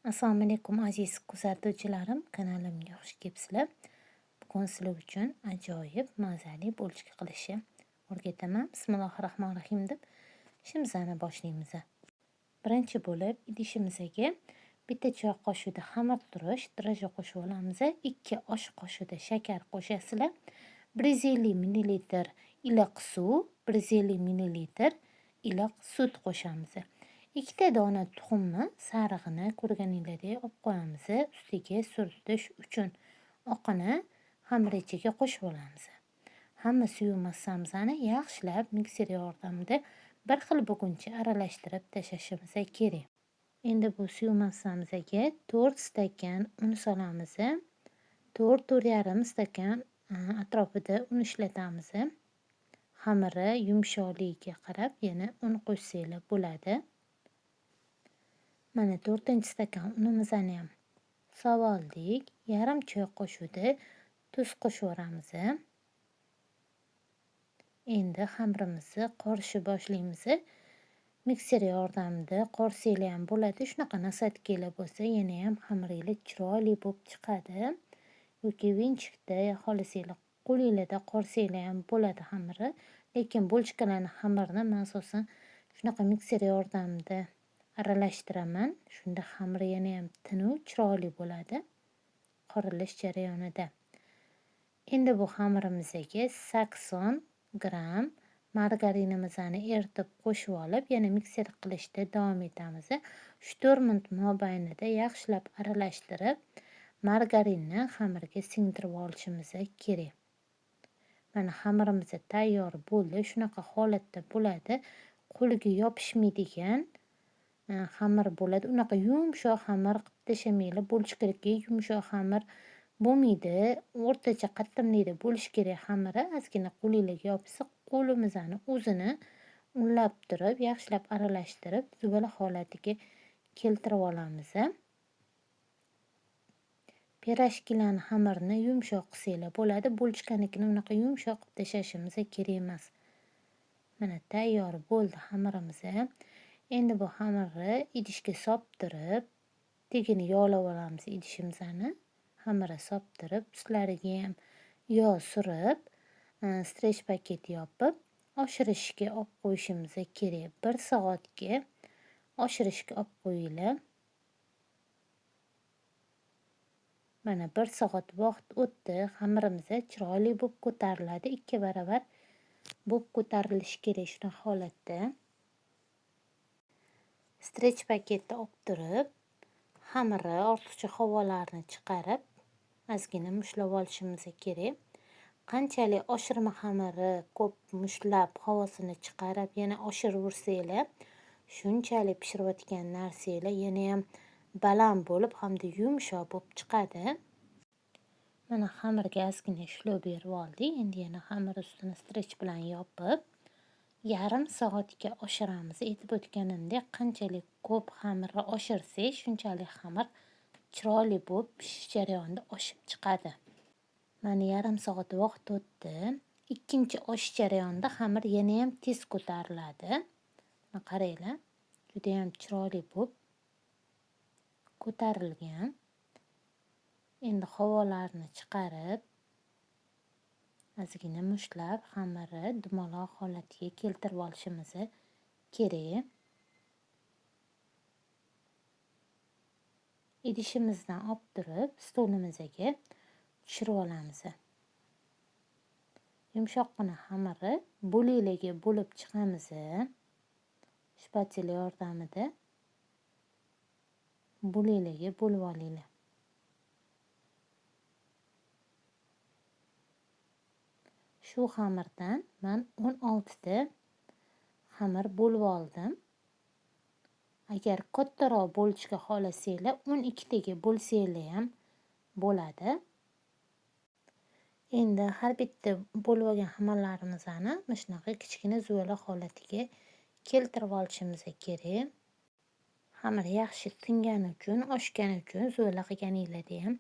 Assalomu alaykum aziz kuzatuvchilarim, kanalimga xush kelibsizlar. Bugun sizlar uchun ajoyib mazali bo'lishga qilishni o'rgataman. Bismillahirrohmanirrohim deb ishimizni boshlaymiz. Birinchi bo'lib idishimizga bitta choy qoshiqda xamir turish draja qo'shib olamiz. 2 osh qoshiqda shakar qo'shasizlar. 150 ml iliq suv, 150 ml iliq sut qo'shamiz. 2 dona tuxumni sarig'ini ko'rganinglardek olib qo'yamiz. Ustiga surtish uchun oqini xamir ichiga qo'shib olamiz. Hamma suv massamizni yaxshilab mikser yordamida bir xil bo'lguncha aralashtirib tashlashimiz kerak. Endi bu suv massamizga 4 stakan un solamiz. 4-4,5 stakan atrofida un ishlatamiz. Xamiri yumshoqligiga qarab yana un qo'shsanglar bo'ladi. Mana 4-stakan unimizni ham solib oldik. Yarim choy qoshiqda tuz qo'shib o'ramiz. Endi xamirimizni qorishni boshlaymiz. Mikser yordamida qorsanglar ham bo'ladi. Shunaqa nasatkalar bo'lsa, yana ham xamiringiz chiroyli bo'lib chiqadi. Yoki vinchikda xohlasanglar qo'lingizda qorsanglar ham bo'ladi xamiri. Lekin bo'lchkalarning xamirini men asosan shunaqa mikser yordamida aralashtiraman. Shunda xamir yana ham tiniq, chiroyli bo'ladi qorilish jarayonida. Endi bu xamirimizga 80 gram margarinimizni eritib qo'shib olib, yana mikser qilishda davom etamiz. 3-4 minut mobaynida yaxshilab aralashtirib, margarinni xamirga singdirib olishimiz kerak. Mana xamirimiz tayyor bo'ldi. Shunaqa holatda bo'ladi. Qo'lga yopishmaydigan xamir bo'ladi. Unaqa yumshoq xamir qilib tashamanglar. Bo'lishi kerakki, yumshoq xamir bo'lmaydi. O'rtacha qattimlikda bo'lishi kerak xamiri. Ozgina qo'lingizga yopsa, qo'limizni o'zini unlab turib, yaxshilab aralashtirib, zubala holatiga keltirib olamiz. Pirojkilarning xamirini yumshoq qilsanglar bo'ladi. Bo'lchkanikini unaqa yumshoq qilib tashashimiz kerak emas. Mana tayyor bo'ldi xamirimiz. Endi bu xamirni idishga solib tegini yog'lab olamiz idishimizni. Xamirni solib ustlariga ham yog' surib, strech paket yopib, oshirishga olib qo'yishimiz kerak. 1 soatga oshirishga olib qo'yinglar. Mana 1 soat vaqt o'tdi. Xamirimiz chiroyli bo'lib ko'tariladi. 2 baravar bo'lib ko'tarilishi kerak shunaqa holatda. Strech paketda olib turib, xamirni ortiqcha havolarni chiqarib, ozgina mushlab olishimiz kerak. Qanchalik oshirma xamiri ko'p mushlab havosini chiqarib, yana oshiraversanglar, shunchalik pishirayotgan narsanglar yana ham baland bo'lib, hamda yumshoq bo'lib chiqadi. Mana xamirga ozgina ishlov berib oldik. Endi yana xamir ustini strech bilan yopib, yarim soatga oshiramiz. Aytib o'tganimdek, qanchalik ko'p xamirni oshirsak, shunchalik xamir chiroyli bo'lib pishish jarayonida oshib chiqadi. Mana yarim soat vaqt o'tdi. Ikkinchi oshish jarayonida xamir yana ham tez ko'tariladi. Mana qaranglar, juda ham chiroyli bo'lib ko'tarilgan. Endi havolarni chiqarib, ozgina mushlab xamirni dumaloq holatiga keltirib olishimiz kerak. Idishimizdan olib turib, stolimizga tushirib olamiz. Yumshoqqina xamirni bo'laklarga bo'lib chiqamiz. Shpatula yordamida bo'laklarga bo'lib olinglar. Shu xamirdan men 16 ta xamir bo'lib oldim. Agar kattaroq bo'lishga xohlasanglar, 12 taga bo'lsanglar ham bo'ladi. Endi har bitta bo'lib olgan xamirlarimizni mana shunaqa kichkina zuvala holatiga keltirib olishimiz kerak. Xamir yaxshi singani uchun, oshgani uchun zuvala qilganinglarda ham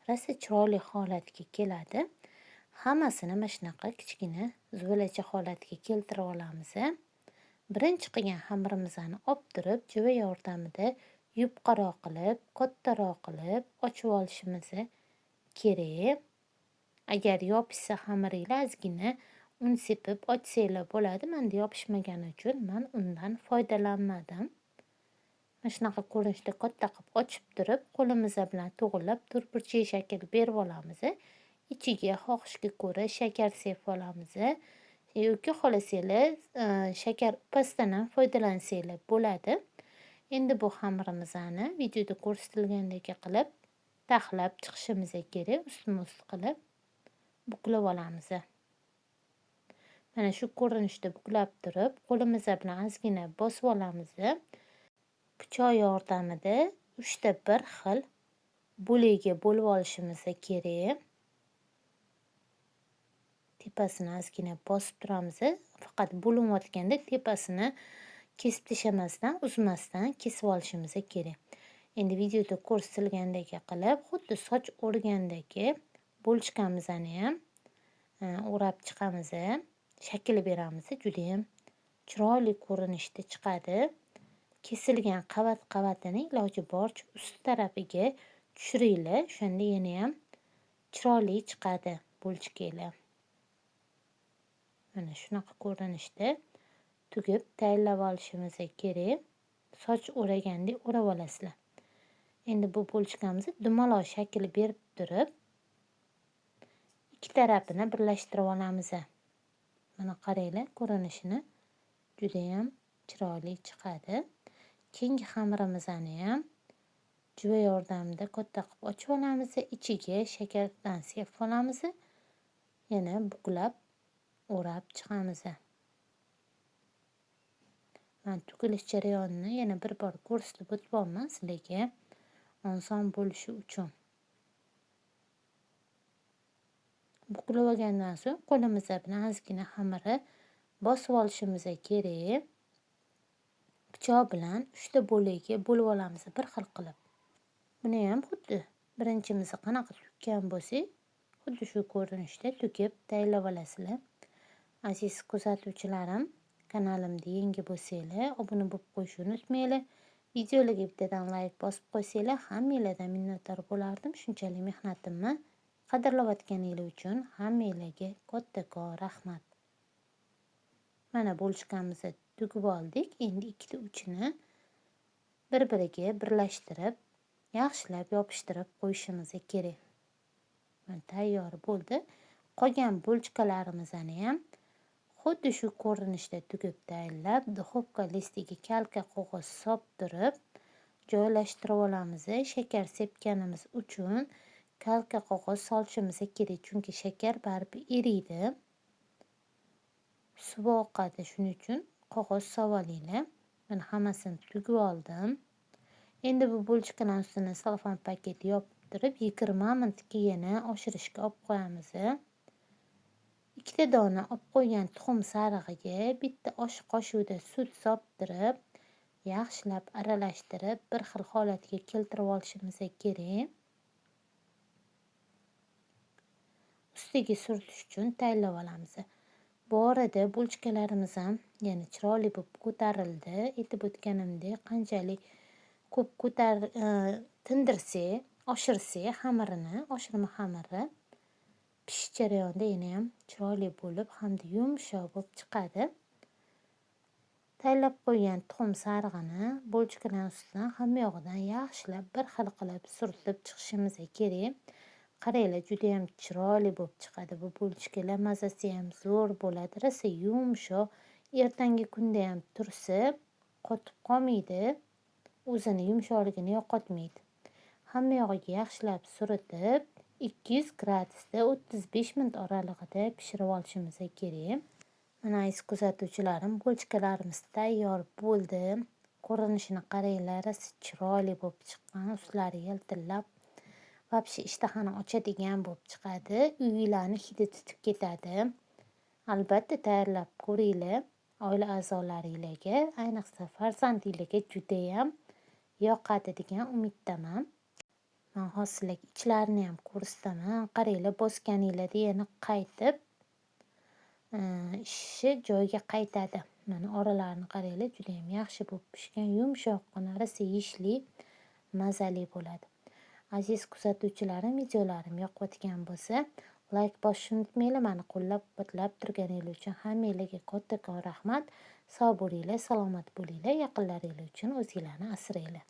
rosa chiroyli holatga keladi. Hammasini mana shunaqa kichkina zuvalacha holatiga keltirib olamiz. Birinchi qilgan xamirimizni olib turib, jiva yordamida yupqaroq qilib, kattaroq qilib ochib olishimiz kerak. Agar yopishsa xamiringlar ozgina un sepib ochsanglar bo'ladi. Menda yopishmagani uchun men undan foydalanmadim. Mana shunaqa ko'rinishda katta qilib ochib turib, qo'limiz bilan to'g'irlab to'rtburchak shakl berib olamiz. Ichiga xohishga ko'ra shakar sepib olamiz. Yoki xohlasanglar shakar upasidan ham foydalansanglar bo'ladi. Endi bu xamirimizni videoda ko'rsatilgandek qilib taxlab chiqishimiz kerak. Ustma-ust qilib buklab olamiz. Mana shu ko'rinishda buklab turib, qo'limiz bilan ozgina bosib olamiz. Pichoq yordamida 3 ta bir xil bo'lakga bo'lib olishimiz kerak. Tepasini ozgina bosib turamiz. Faqat bo'linayotganda tepasini kesib tashlamasdan, uzmasdan kesib olishimiz kerak. Endi videoda ko'rsatilgandek qilib, xuddi soch o'rgandagi bo'lchkamizni ham o'rab chiqamiz. Shakl beramiz. Juda ham chiroyli ko'rinishda chiqadi. Kesilgan qavat-qavatini iloji boricha ust tarafiga tushiringlar. O'shanda yana ham chiroyli chiqadi bo'lchkalar. Mana shunaqa ko'rinishda tugib tayyorlab olishimiz kerak. Soch o'ragandek o'rab olasizlar. Endi bu bo'lchkamizni dumaloq shakl berib turib, ikki tarafini birlashtirib olamiz. Mana qaranglar, ko'rinishini juda ham chiroyli chiqadi. Keyingi xamirimizni ham juva yordamida katta qilib ochib olamiz. Ichiga shakardan sepib olamiz. Yana buklab o'rab chiqamiz. Men to'kilish jarayonini yana bir bor ko'rsatib o'tyapman sizlarga oson bo'lishi uchun. Buklab olgandan so'ng qo'limiz bilan ozgina xamirni bosib olishimiz kerak. Pichoq bilan 3 ta bo'lakga bo'lib olamiz bir xil qilib. Buni ham xuddi birinchimizni qanaqa tukkan bo'lsak, xuddi shu ko'rinishda tukib tayyorlab olasizlar. Aziz kuzatuvchilarim, kanalimda yangi bo'lsanglar, obuna bo'lib qo'yishni unutmanglar. Videolarga bittadan like bosib qo'ysanglar, hammanglardan minnatdor bo'lardim. Shunchalik mehnatimni qadrlayotganingiz uchun hammanglarga kattakon rahmat. Mana bo'lchkamizni tugib oldik. Endi ikkita uchini bir-biriga birlashtirib, yaxshilab yopishtirib qo'yishimiz kerak. Mana tayyor bo'ldi. Qolgan bo'lchkalarimizni ham xuddi shu ko'rinishda tugib tayyorlab, duxovka listiga kalka qog'oz solib joylashtirib olamiz. Shakar sepganimiz uchun kalka qog'oz solishimiz kerak, chunki shakar baribir eriydi. Suv oqadi, shuning uchun qog'oz solib olinglar. Men hammasini tugib oldim. Endi bu bo'lchkalarning ustini selofan paket yopib turib 20 minutga yana oshirishga olib qo'yamiz. 2 ta dona olib qo'ygan tuxum sarig'iga bitta osh qoshiqda sut solib yaxshilab aralashtirib bir xil holatga keltirib olishimiz kerak. Ustiga surtish uchun tayyorlab olamiz. Bu orada bo'lchkalarimiz ham yana chiroyli bo'lib ko'tarildi. Aytib o'tganimdek, qanchalik ko'p tindirsak, oshirsak xamirini, oshirma xamiri pishish jarayonida yana ham chiroyli bo'lib hamda yumshoq bo'lib chiqadi. Tayyorlab qo'ygan tuxum sarig'ini bo'lchkalar ustidan hamma yog'idan yaxshilab bir xil qilib surtib chiqishimiz kerak. Qaranglar, juda ham chiroyli bo'lib chiqadi. Bu bo'lchkalar mazasi ham zo'r bo'ladi. Rosa yumshoq, ertangi kunda ham tursa qotib qolmaydi. O'zini yumshoqligini yo'qotmaydi. Hamma yog'iga yaxshilab suritib 200 gradusda 35 minut oralig'ida pishirib olishimiz kerak. Mana aziz kuzatuvchilarim, bo'lchkalarimiz tayyor bo'ldi. Ko'rinishini qaranglar, chiroyli bo'lib chiqqan, ustlari yiltillab, vobshe ishtahani ochadigan bo'lib chiqadi. Uyinglarni hidi tutib ketadi. Albatta tayyorlab ko'ringlar. Oila a'zolaringizga, ayniqsa farzandingizga juda ham yoqadi degan umiddaman. Men hozir sizlarga ichlarini ham ko'rsataman. Qaranglar, bosganinglarda yana qaytib ishi joyiga qaytadi. Mana oralarini qaranglar, judayam yaxshi bo'lib pishgan, yumshoqqina, rosa yeyishli, mazali bo'ladi. Aziz kuzatuvchilarim, videolarim yoqayotgan bo'lsa, layk bosishni unutmanglar. Meni qo'llab-quvvatlab turganingiz uchun hammanglarga kattakon rahmat. Sog' bo'linglar, salomat bo'linglar. Yaqinlaringiz uchun o'zinglarni asranglar.